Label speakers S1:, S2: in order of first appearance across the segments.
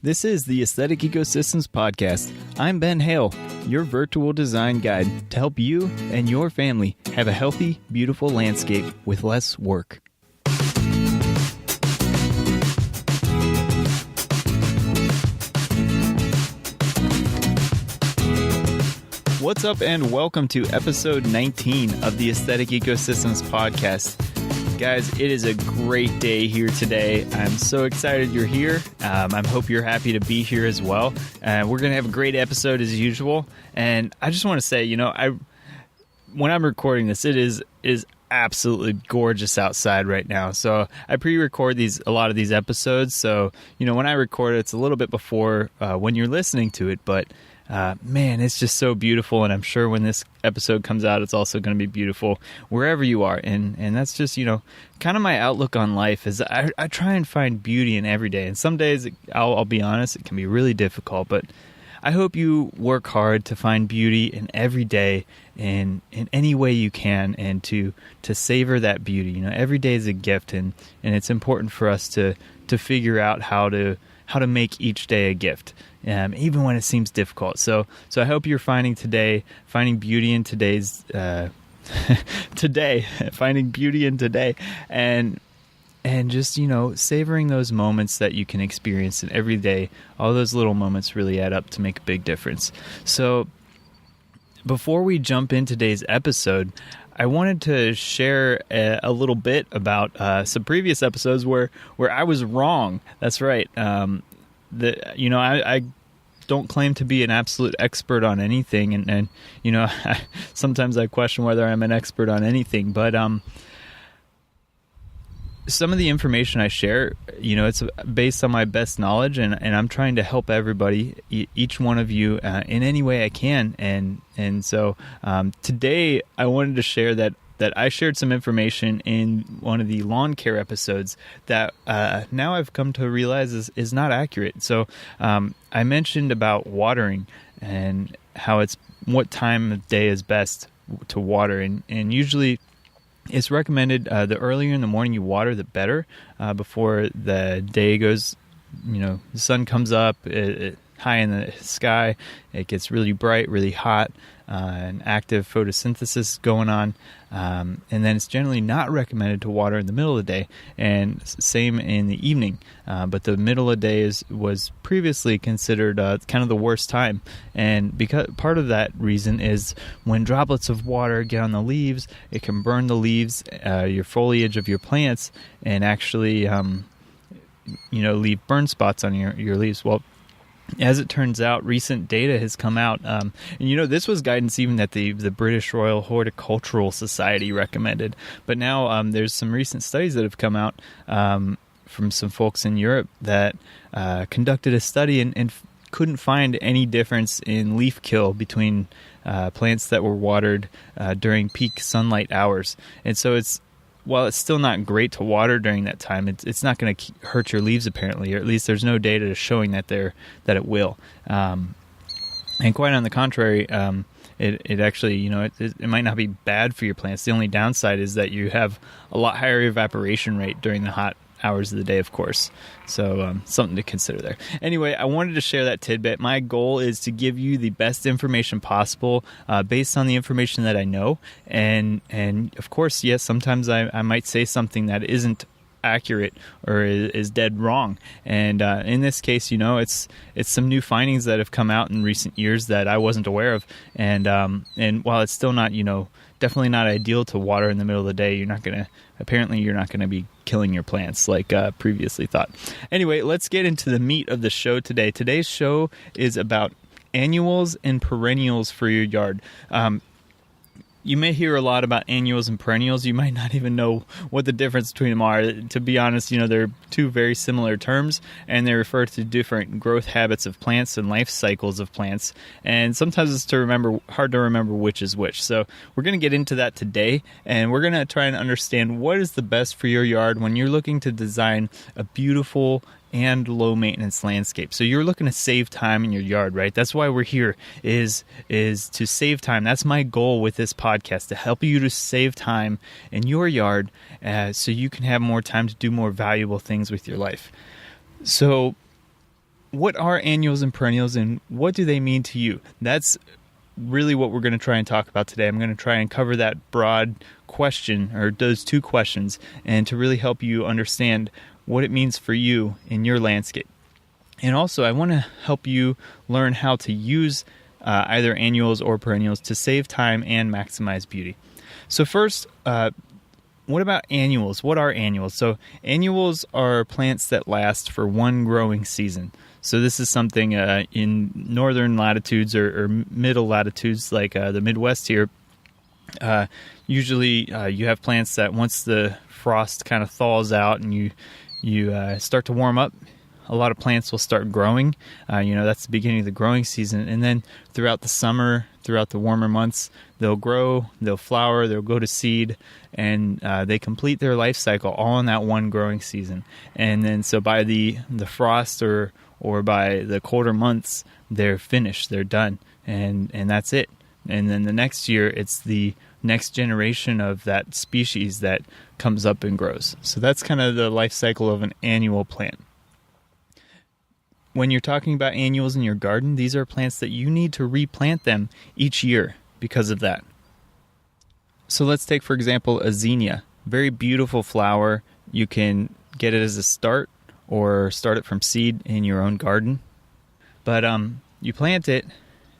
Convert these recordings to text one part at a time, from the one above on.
S1: This is the Aesthetic Ecosystems Podcast. I'm Ben Hale, your virtual design guide to help you and your family have a healthy, beautiful landscape with less work. What's up and welcome to episode 19 of the Aesthetic Ecosystems Podcast. Guys, it is a great day here today. I'm so excited you're here. I hope you're happy to be here as well. We're going to have a great episode as usual. And I just want to say, when I'm recording this, it is absolutely gorgeous outside right now. So I pre-record a lot of these episodes. So, when I record it, it's a little bit before when you're listening to it. But man, it's just so beautiful, and I'm sure when this episode comes out, it's also going to be beautiful wherever you are. And that's just, kind of my outlook on life is I try and find beauty in every day. And some days, I'll be honest, it can be really difficult, but I hope you work hard to find beauty in every day in any way you can, and to savor that beauty. Every day is a gift, and it's important for us to figure out how to make each day a gift. Even when it seems difficult. So I hope you're finding beauty in today's finding beauty in today, and just savoring those moments that you can experience in every day. All those little moments really add up to make a big difference. So before we jump in today's episode, I wanted to share a little bit about some previous episodes where I was wrong. That's right. I don't claim to be an absolute expert on anything, and sometimes I question whether I'm an expert on anything, but some of the information I share, it's based on my best knowledge, and I'm trying to help everybody, each one of you, in any way I can, and so today I wanted to share that I shared some information in one of the lawn care episodes that now I've come to realize is not accurate. So I mentioned about watering and how what time of day is best to water, and usually it's recommended the earlier in the morning you water, the better, before the day goes, the sun comes up high in the sky, it gets really bright, really hot, and active photosynthesis going on, and then it's generally not recommended to water in the middle of the day, and same in the evening, but the middle of the day was previously considered kind of the worst time, and because part of that reason is when droplets of water get on the leaves, it can burn the leaves, your foliage of your plants, and actually leave burn spots on your leaves. Well, as it turns out, recent data has come out, and this was guidance even that the British Royal Horticultural Society recommended. But now there's some recent studies that have come out from some folks in Europe that conducted a study and couldn't find any difference in leaf kill between plants that were watered during peak sunlight hours. And so while it's still not great to water during that time, it's not going to hurt your leaves apparently, or at least there's no data showing that it will. And quite on the contrary, it actually, it might not be bad for your plants. The only downside is that you have a lot higher evaporation rate during the hot hours of the day, of course. So something to consider there. Anyway, I wanted to share that tidbit. My goal is to give you the best information possible based on the information that I know. And of course, yes, sometimes I might say something that isn't accurate or is dead wrong. And in this case, it's some new findings that have come out in recent years that I wasn't aware of. And while it's still not, definitely not ideal to water in the middle of the day, you're not going to be killing your plants like previously thought. Anyway, let's get into the meat of the show today. Today's show is about annuals and perennials for your yard. You may hear a lot about annuals and perennials. You might not even know what the difference between them are. To be honest, they're two very similar terms, and they refer to different growth habits of plants and life cycles of plants. And sometimes it's hard to remember which is which. So we're going to get into that today, and we're going to try and understand what is the best for your yard when you're looking to design a beautiful and low maintenance landscape. So you're looking to save time in your yard, right? That's why we're here, is to save time. That's my goal with this podcast, to help you to save time in your yard so you can have more time to do more valuable things with your life. So what are annuals and perennials, and what do they mean to you? That's really what we're going to try and talk about today. I'm going to try and cover that broad question, or those two questions, and to really help you understand what it means for you in your landscape. And also, I want to help you learn how to use either annuals or perennials to save time and maximize beauty. So first, what about annuals? What are annuals? So annuals are plants that last for one growing season. So this is something in northern latitudes or middle latitudes like the Midwest here. Usually you have plants that once the frost kind of thaws out and you start to warm up, a lot of plants will start growing. That's the beginning of the growing season. And then throughout the summer, throughout the warmer months, they'll grow, they'll flower, they'll go to seed, and they complete their life cycle all in that one growing season. And then so by the frost or by the colder months, they're finished, they're done, and that's it. And then the next year, it's the next generation of that species that comes up and grows. So that's kind of the life cycle of an annual plant. When you're talking about annuals in your garden, these are plants that you need to replant them each year because of that. So let's take, for example, a zinnia. Very beautiful flower. You can get it as a start or start it from seed in your own garden. But you plant it,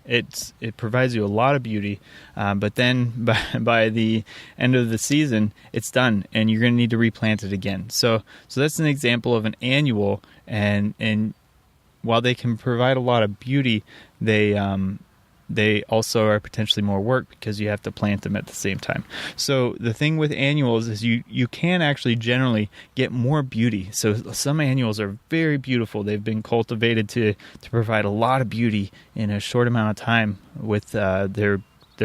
S1: it provides you a lot of beauty, but then by the end of the season, it's done, and you're going to need to replant it again. So that's an example of an annual, and while they can provide a lot of beauty, they also are potentially more work because you have to plant them at the same time. So the thing with annuals is you can actually generally get more beauty. So some annuals are very beautiful. They've been cultivated to provide a lot of beauty in a short amount of time with their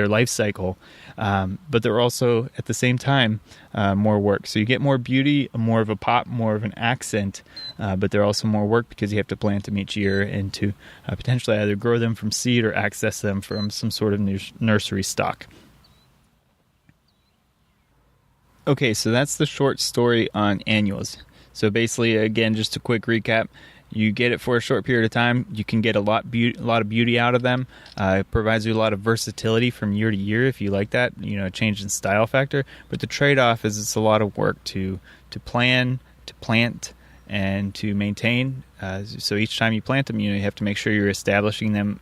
S1: life cycle. But they're also, at the same time, more work. So you get more beauty, more of a pop, more of an accent, but they're also more work because you have to plant them each year and to potentially either grow them from seed or access them from some sort of nursery stock. Okay, so that's the short story on annuals. So basically, again, just a quick recap. You get it for a short period of time. You can get a lot of beauty out of them. It provides you a lot of versatility from year to year if you like that, change in style factor. But the trade-off is it's a lot of work to plan, to plant, and to maintain. So each time you plant them, you have to make sure you're establishing them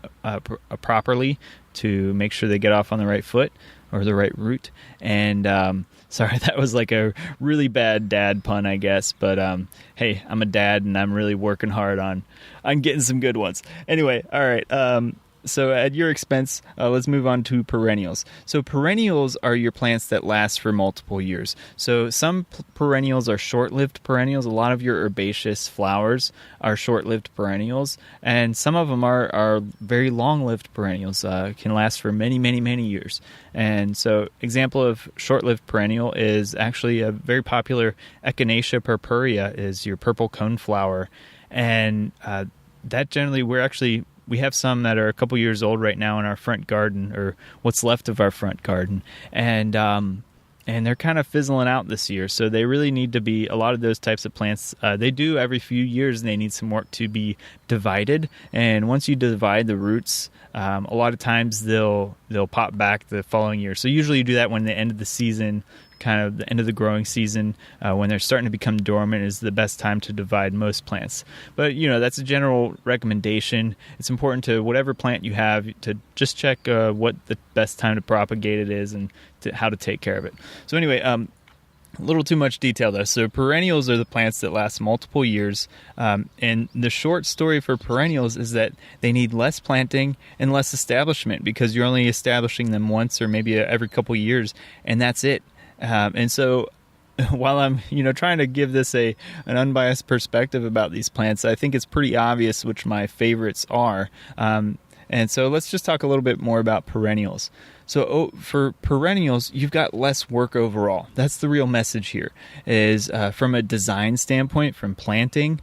S1: properly to make sure they get off on the right foot or the right route. And sorry, that was like a really bad dad pun, I guess. But hey, I'm a dad, and I'm really working hard on getting some good ones. Anyway, all right. So at your expense, let's move on to perennials. So perennials are your plants that last for multiple years. So some perennials are short-lived perennials. A lot of your herbaceous flowers are short-lived perennials. And some of them are very long-lived perennials, can last for many, many, many years. And so example of short-lived perennial is actually a very popular Echinacea purpurea is your purple coneflower. And that generally we have some that are a couple years old right now in our front garden, or what's left of our front garden, and they're kind of fizzling out this year. So they really need to be, a lot of those types of plants, they do every few years, and they need some work to be divided. And once you divide the roots, a lot of times they'll pop back the following year. So usually you do that when the end of the season, kind of the end of the growing season, when they're starting to become dormant, is the best time to divide most plants. But that's a general recommendation. It's important to whatever plant you have to just check what the best time to propagate it is and how to take care of it. So anyway, a little too much detail though. So perennials are the plants that last multiple years, and the short story for perennials is that they need less planting and less establishment because you're only establishing them once or maybe every couple years, and that's it. And so while I'm, trying to give this an unbiased perspective about these plants, I think it's pretty obvious which my favorites are. And so let's just talk a little bit more about perennials. So for perennials, you've got less work overall. That's the real message here, is from a design standpoint, from planting,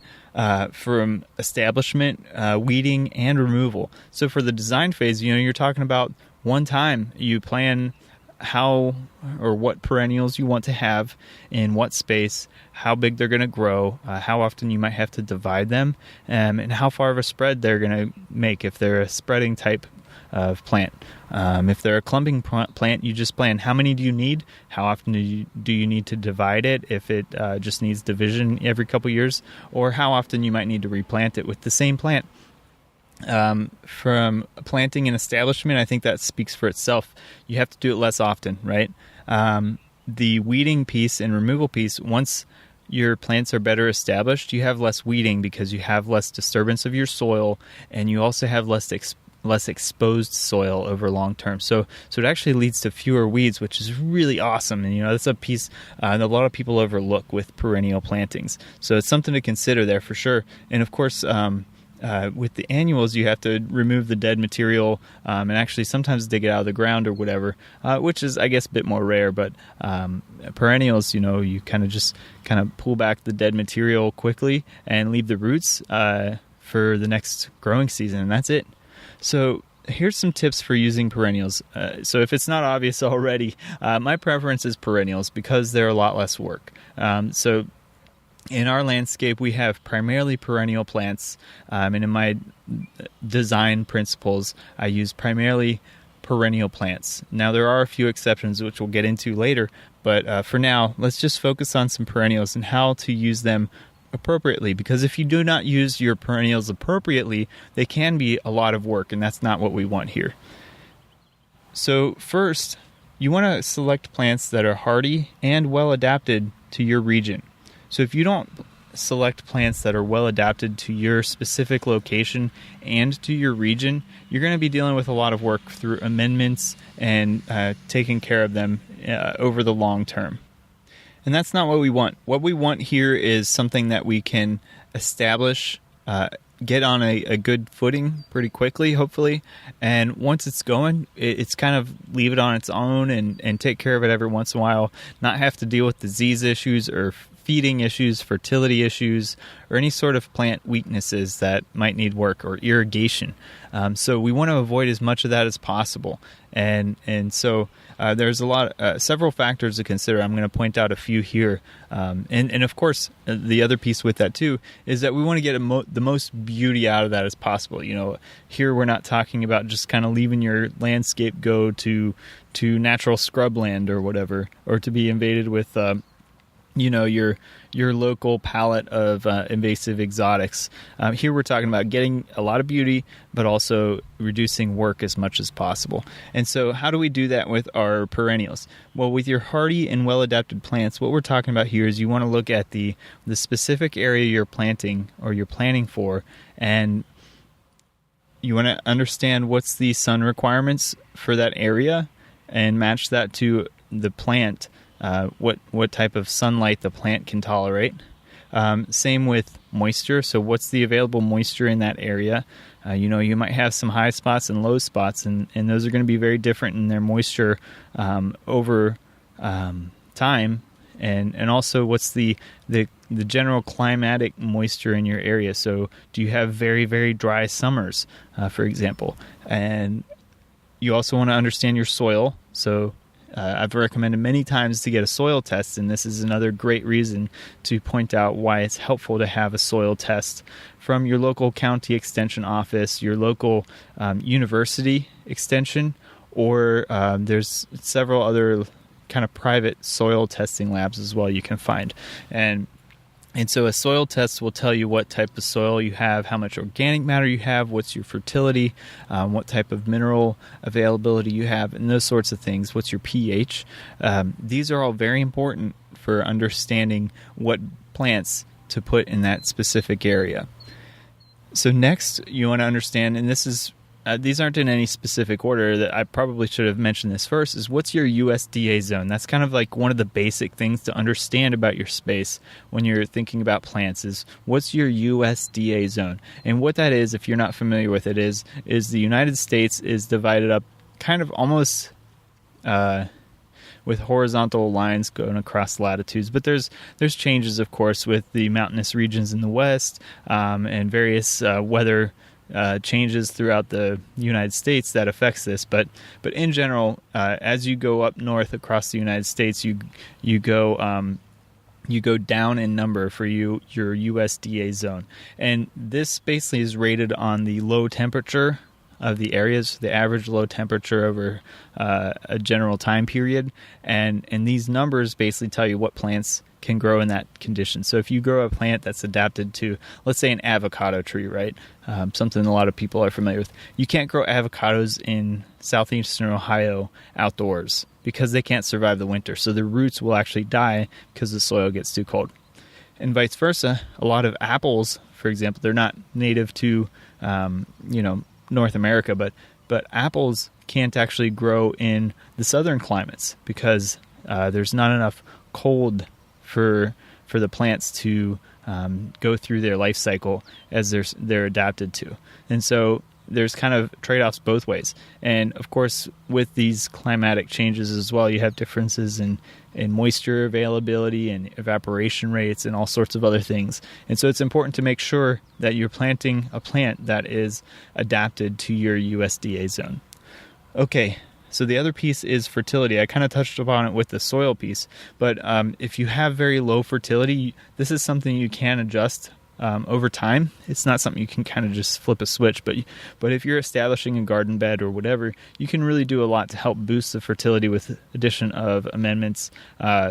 S1: from establishment, weeding, and removal. So for the design phase, you're talking about one time you plan how or what perennials you want to have in what space, how big they're going to grow, how often you might have to divide them, and how far of a spread they're going to make if they're a spreading type of plant. If they're a clumping plant, you just plan how many do you need, how often do you need to divide it if it just needs division every couple years, or how often you might need to replant it with the same plant. From planting and establishment, I think that speaks for itself. You have to do it less often, right? The weeding piece and removal piece, once your plants are better established, you have less weeding because you have less disturbance of your soil, and you also have less exposed soil over long term. So it actually leads to fewer weeds, which is really awesome. And that's a piece that a lot of people overlook with perennial plantings. So it's something to consider there for sure. And of course, with the annuals, you have to remove the dead material and actually sometimes dig it out of the ground or whatever, which is, I guess, a bit more rare. But perennials, you kind of pull back the dead material quickly and leave the roots for the next growing season, and that's it. So here's some tips for using perennials. So if it's not obvious already, my preference is perennials because they're a lot less work. So in our landscape, we have primarily perennial plants, and in my design principles, I use primarily perennial plants. Now, there are a few exceptions, which we'll get into later, but for now, let's just focus on some perennials and how to use them appropriately, because if you do not use your perennials appropriately, they can be a lot of work, and that's not what we want here. So first, you want to select plants that are hardy and well adapted to your region. So if you don't select plants that are well adapted to your specific location and to your region, you're going to be dealing with a lot of work through amendments and taking care of them over the long term. And that's not what we want. What we want here is something that we can establish, get on a good footing pretty quickly, hopefully. And once it's going, it's kind of leave it on its own and take care of it every once in a while, not have to deal with disease issues or feeding issues, fertility issues, or any sort of plant weaknesses that might need work, or irrigation. So we want to avoid as much of that as possible. And so there's several factors to consider. I'm going to point out a few here. And of course, the other piece with that too is that we want to get the most beauty out of that as possible. Here we're not talking about just kind of leaving your landscape go to natural scrubland or whatever, or to be invaded with your local palette of invasive exotics. Here we're talking about getting a lot of beauty, but also reducing work as much as possible. And so how do we do that with our perennials? Well, with your hardy and well-adapted plants, what we're talking about here is you want to look at the specific area you're planting or you're planning for, and you want to understand what's the sun requirements for that area and match that to the plant. What type of sunlight the plant can tolerate. Same with moisture. So what's the available moisture in that area? You might have some high spots and low spots, and those are going to be very different in their moisture over time. And also, what's the general climatic moisture in your area? So do you have very, very dry summers, for example? And you also want to understand your soil. So I've recommended many times to get a soil test, and this is another great reason to point out why it's helpful to have a soil test from your local county extension office, your local university extension, or there's several other kind of private soil testing labs as well you can find. And so a soil test will tell you what type of soil you have, how much organic matter you have, what's your fertility, what type of mineral availability you have, and those sorts of things. What's your pH? These are all very important for understanding what plants to put in that specific area. So next, you want to understand, and this is these aren't in any specific order, that I probably should have mentioned this first, is what's your USDA zone? That's kind of like one of the basic things to understand about your space when you're thinking about plants, is what's your USDA zone? And what that is, if you're not familiar with it, is the United States is divided up kind of almost with horizontal lines going across latitudes. But there's changes, of course, with the mountainous regions in the west and various weather changes throughout the United States that affects this, but in general, as you go up north across the United States, you go down in number for your USDA zone, and this basically is rated on the low temperature of the areas, the average low temperature over a general time period, and these numbers basically tell you what plants can grow in that condition. So if you grow a plant that's adapted to, let's say, an avocado tree, right? Something a lot of people are familiar with. You can't grow avocados in southeastern Ohio outdoors because they can't survive the winter. So the roots will actually die because the soil gets too cold. And vice versa, a lot of apples, for example, they're not native to, North America, but apples can't actually grow in the southern climates because there's not enough cold for the plants to go through their life cycle as they're adapted to. And so there's kind of trade-offs both ways. And of course, with these climatic changes as well, you have differences in moisture availability and evaporation rates and all sorts of other things. And so it's important to make sure that you're planting a plant that is adapted to your USDA zone. Okay, so the other piece is fertility. I kind of touched upon it with the soil piece, but if you have very low fertility, this is something you can adjust over time. It's not something you can kind of just flip a switch, but if you're establishing a garden bed or whatever, you can really do a lot to help boost the fertility with addition of amendments,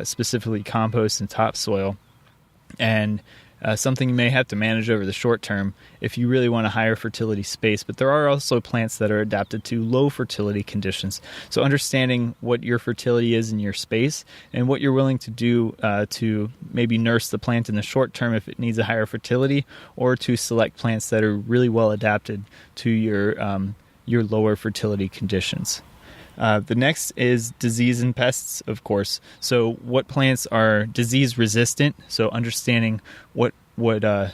S1: specifically compost and topsoil, and something you may have to manage over the short term if you really want a higher fertility space. But there are also plants that are adapted to low fertility conditions. So understanding what your fertility is in your space and what you're willing to do to maybe nurse the plant in the short term if it needs a higher fertility, or to select plants that are really well adapted to your lower fertility conditions. The next is disease and pests, of course. So what plants are disease resistant? So understanding what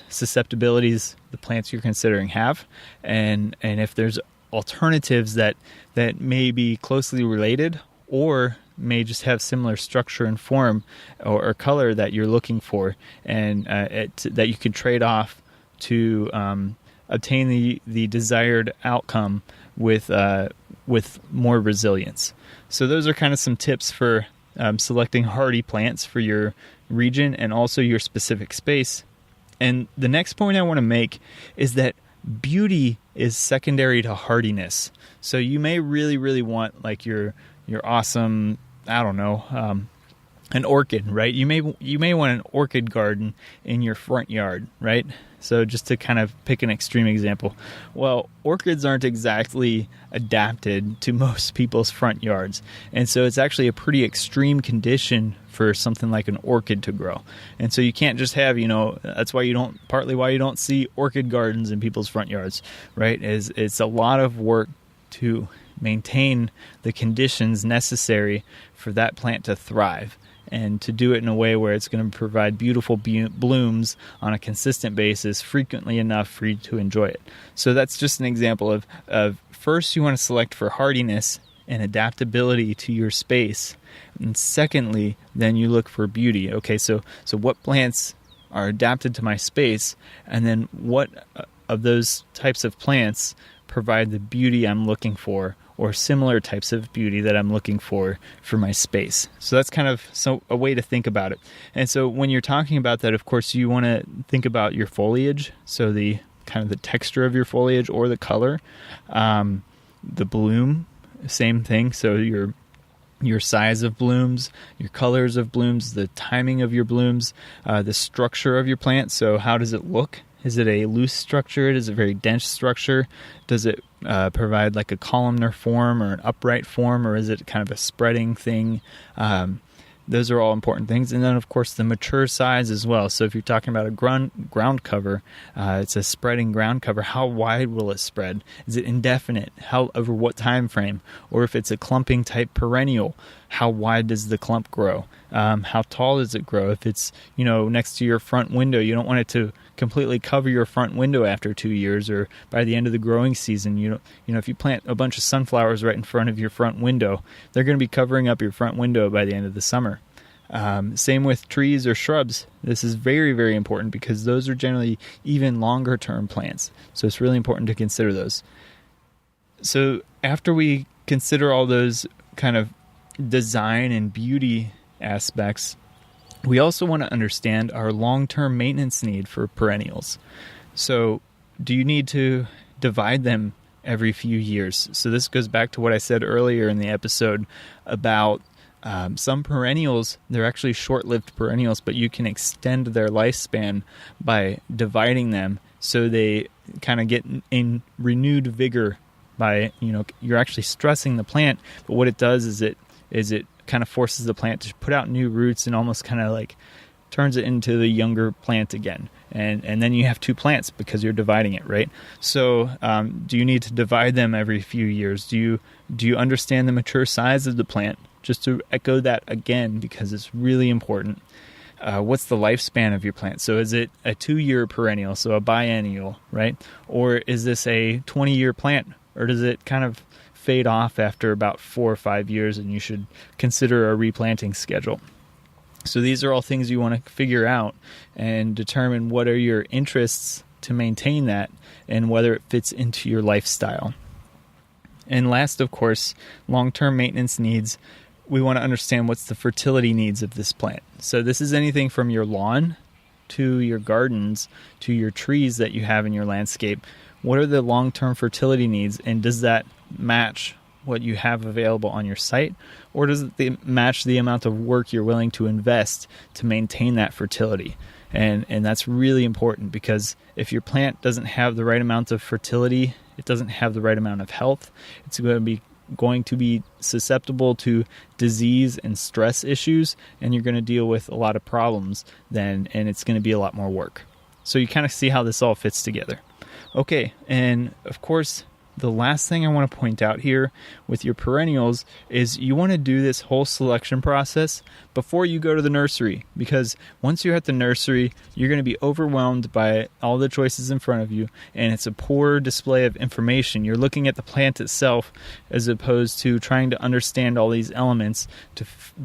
S1: susceptibilities the plants you're considering have, and if there's alternatives that may be closely related or may just have similar structure and form or color that you're looking for, and that you can trade off to obtain the desired outcome with more resilience. So those are kind of some tips for selecting hardy plants for your region and also your specific space. And the next point I want to make is that beauty is secondary to hardiness. So you may really, really want like your awesome, I don't know, an orchid, right? You may want an orchid garden in your front yard, right? So just to kind of pick an extreme example. Well, orchids aren't exactly adapted to most people's front yards. And so it's actually a pretty extreme condition for something like an orchid to grow. And so you can't just have, that's why partly why you don't see orchid gardens in people's front yards, right? It's a lot of work to maintain the conditions necessary for that plant to thrive, and to do it in a way where it's going to provide beautiful blooms on a consistent basis, frequently enough for you to enjoy it. So that's just an example of first you want to select for hardiness and adaptability to your space, and secondly, then you look for beauty. Okay, so what plants are adapted to my space, and then what of those types of plants provide the beauty I'm looking for, or similar types of beauty that I'm looking for my space. So that's kind of a way to think about it. And so when you're talking about that, of course, you want to think about your foliage. So the kind of the texture of your foliage or the color, the bloom, same thing. So your size of blooms, your colors of blooms, the timing of your blooms, the structure of your plant. So how does it look? Is it a loose structure? Is it a very dense structure? Does it provide like a columnar form or an upright form, or is it kind of a spreading thing? Those are all important things. And then, of course, the mature size as well. So if you're talking about a ground cover, it's a spreading ground cover. How wide will it spread? Is it indefinite? Over what time frame? Or if it's a clumping type perennial, how wide does the clump grow? How tall does it grow? If it's next to your front window, you don't want it to completely cover your front window after 2 years, or by the end of the growing season. If you plant a bunch of sunflowers right in front of your front window, they're going to be covering up your front window by the end of the summer. Same with trees or shrubs. This is very, very important because those are generally even longer term plants. So it's really important to consider those. So after we consider all those kind of design and beauty aspects, we also want to understand our long-term maintenance need for perennials. So do you need to divide them every few years? So this goes back to what I said earlier in the episode about some perennials. They're actually short-lived perennials, but you can extend their lifespan by dividing them so they kind of get in renewed vigor by, you're actually stressing the plant, but what it does is it kind of forces the plant to put out new roots and almost kind of like turns it into the younger plant again. And then you have two plants because you're dividing it, right? So do you need to divide them every few years? Do you understand the mature size of the plant? Just to echo that again, because it's really important. What's the lifespan of your plant? So is it a 2-year perennial, so a biennial, right? Or is this a 20-year plant? Or does it kind of fade off after about 4 or 5 years and you should consider a replanting schedule? So these are all things you want to figure out and determine what are your interests to maintain that and whether it fits into your lifestyle. And last, of course, long-term maintenance needs. We want to understand what's the fertility needs of this plant. So this is anything from your lawn to your gardens to your trees that you have in your landscape. What are the long-term fertility needs, and does that match what you have available on your site, or does it match the amount of work you're willing to invest to maintain that fertility? And that's really important, because if your plant doesn't have the right amount of fertility, it doesn't have the right amount of health, it's going to be susceptible to disease and stress issues, and you're going to deal with a lot of problems then, and it's going to be a lot more work. So you kind of see how this all fits together. Okay, and of course, the last thing I want to point out here with your perennials is you want to do this whole selection process before you go to the nursery, because once you're at the nursery, you're going to be overwhelmed by all the choices in front of you, and it's a poor display of information. You're looking at the plant itself as opposed to trying to understand all these elements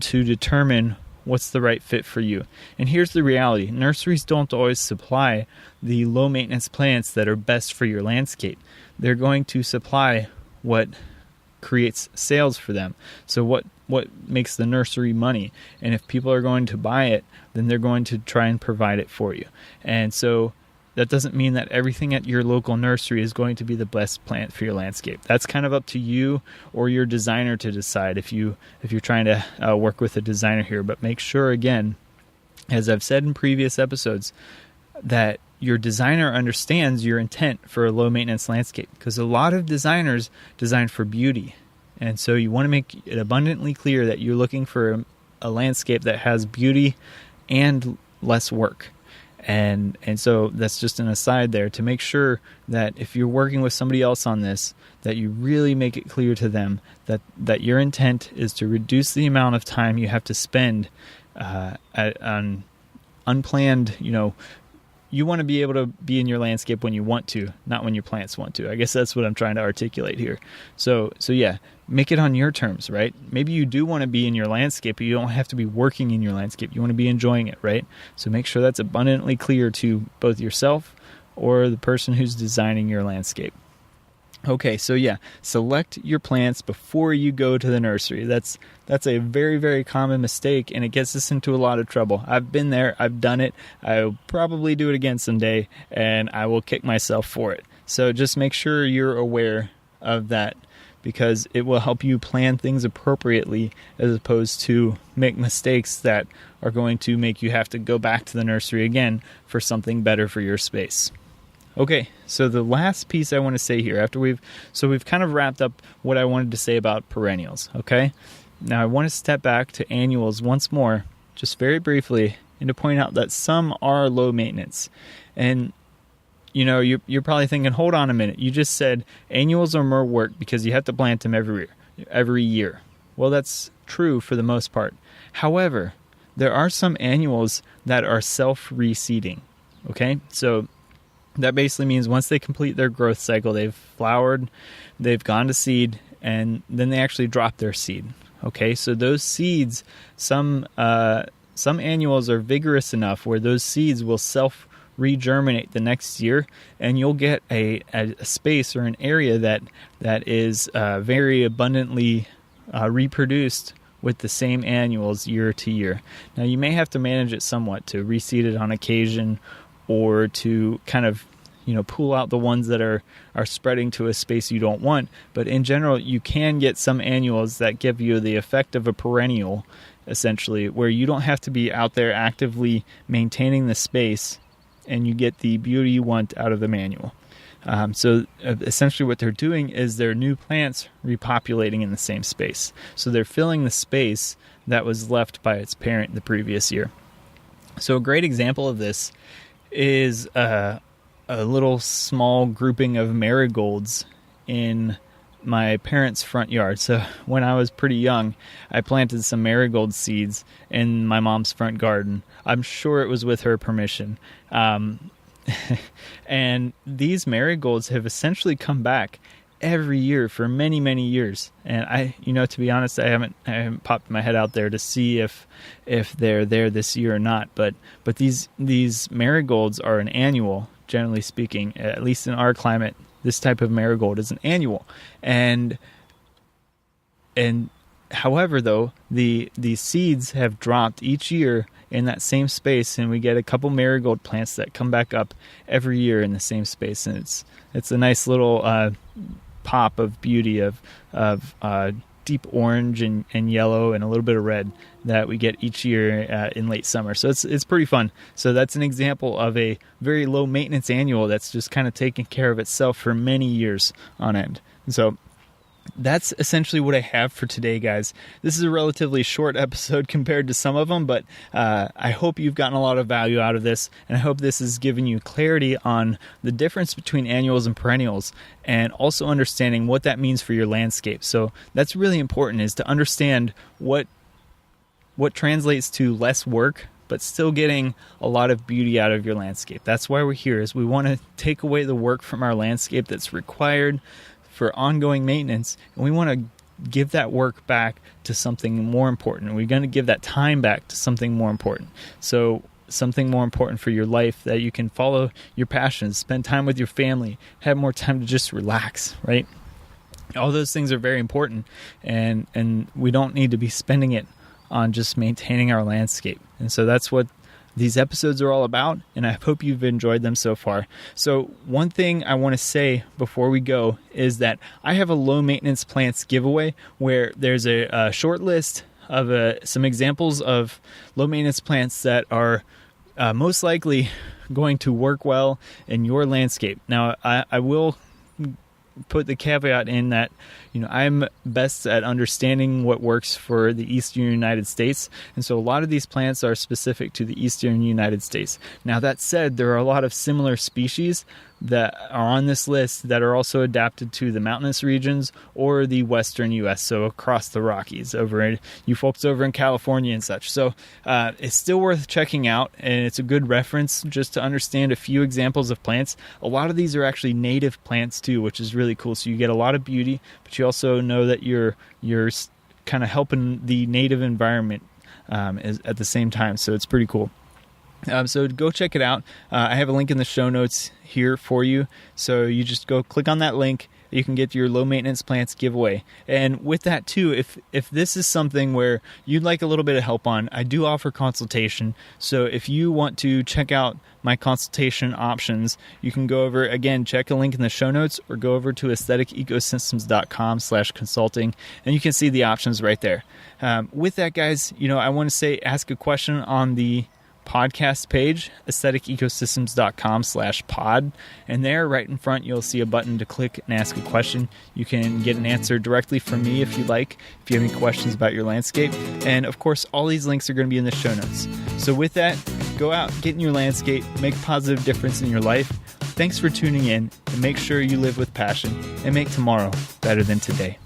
S1: to determine what's the right fit for you. And here's the reality. Nurseries don't always supply the low maintenance plants that are best for your landscape. They're going to supply what creates sales for them. So what makes the nursery money. And if people are going to buy it, then they're going to try and provide it for you. And so that doesn't mean that everything at your local nursery is going to be the best plant for your landscape. That's kind of up to you or your designer to decide if you're trying to work with a designer here. But make sure, again, as I've said in previous episodes, that your designer understands your intent for a low maintenance landscape, because a lot of designers design for beauty. And so you want to make it abundantly clear that you're looking for a landscape that has beauty and less work. And so that's just an aside there, to make sure that if you're working with somebody else on this, that you really make it clear to them that your intent is to reduce the amount of time you have to spend on unplanned, you want to be able to be in your landscape when you want to, not when your plants want to. I guess that's what I'm trying to articulate here. So yeah, make it on your terms, right? Maybe you do want to be in your landscape, but you don't have to be working in your landscape. You want to be enjoying it, right? So make sure that's abundantly clear to both yourself or the person who's designing your landscape. Okay, so yeah, select your plants before you go to the nursery. That's a very, very common mistake, and it gets us into a lot of trouble. I've been there, I've done it, I'll probably do it again someday, and I will kick myself for it. So just make sure you're aware of that, because it will help you plan things appropriately as opposed to make mistakes that are going to make you have to go back to the nursery again for something better for your space. Okay, so the last piece I want to say here, we've kind of wrapped up what I wanted to say about perennials, okay? Now I want to step back to annuals once more, just very briefly, and to point out that some are low maintenance. And, you're probably thinking, hold on a minute, you just said annuals are more work because you have to plant them every year. Well, that's true for the most part. However, there are some annuals that are self-reseeding, okay? So that basically means once they complete their growth cycle, they've flowered, they've gone to seed, and then they actually drop their seed. Okay, so those seeds, some annuals are vigorous enough where those seeds will regerminate the next year, and you'll get a space or an area that is very abundantly reproduced with the same annuals year to year. Now, you may have to manage it somewhat to reseed it on occasion, or to kind of pull out the ones that are spreading to a space you don't want. But in general, you can get some annuals that give you the effect of a perennial, essentially, where you don't have to be out there actively maintaining the space, and you get the beauty you want out of the manual. So essentially what they're doing is they're new plants repopulating in the same space. So they're filling the space that was left by its parent the previous year. So a great example of this is a little small grouping of marigolds in my parents' front yard. So when I was pretty young, I planted some marigold seeds in my mom's front garden. I'm sure it was with her permission. And these marigolds have essentially come back every year for many, many years. And I, to be honest, I haven't popped my head out there to see if they're there this year or not. But these marigolds are an annual, generally speaking. At least in our climate, this type of marigold is an annual. And however, though, the seeds have dropped each year in that same space, and we get a couple marigold plants that come back up every year in the same space, and it's a nice little pop of beauty of deep orange and yellow and a little bit of red that we get each year in late summer. So it's pretty fun. So that's an example of a very low maintenance annual that's just kind of taking care of itself for many years on end. And so that's essentially what I have for today, guys. This is a relatively short episode compared to some of them, but I hope you've gotten a lot of value out of this, and I hope this has given you clarity on the difference between annuals and perennials, and also understanding what that means for your landscape. So that's really important, is to understand what translates to less work, but still getting a lot of beauty out of your landscape. That's why we're here, is we want to take away the work from our landscape that's required for ongoing maintenance, and we want to give that work back to something more important. We're going to give that time back to something more important. So something more important for your life, that you can follow your passions, spend time with your family, have more time to just relax, right? All those things are very important, and we don't need to be spending it on just maintaining our landscape. And so that's what these episodes are all about, and I hope you've enjoyed them so far. So one thing I want to say before we go is that I have a low maintenance plants giveaway where there's a short list of some examples of low maintenance plants that are most likely going to work well in your landscape. Now, I will put the caveat in that I'm best at understanding what works for the Eastern United States, and so a lot of these plants are specific to the Eastern United States. Now, that said, there are a lot of similar species that are on this list that are also adapted to the mountainous regions or the Western U.S., so across the Rockies, you folks over in California and such. So it's still worth checking out, and it's a good reference just to understand a few examples of plants. A lot of these are actually native plants too, which is really cool. So you get a lot of beauty, but you also know that you're kind of helping the native environment at the same time. So it's pretty cool. So go check it out. I have a link in the show notes here for you. So you just go click on that link. You can get your low maintenance plants giveaway. And with that too, if this is something where you'd like a little bit of help on, I do offer consultation. So if you want to check out my consultation options, you can go over, again, check a link in the show notes, or go over to aestheticecosystems.com/consulting, and you can see the options right there. With that, guys, I want to say, ask a question on the podcast page, aestheticecosystems.com/pod, and there right in front you'll see a button to click and ask a question. You can get an answer directly from me if you like, if you have any questions about your landscape. And of course, all these links are going to be in the show notes. So with that, go out, get in your landscape, make a positive difference in your life. Thanks for tuning in, and make sure you live with passion and make tomorrow better than today.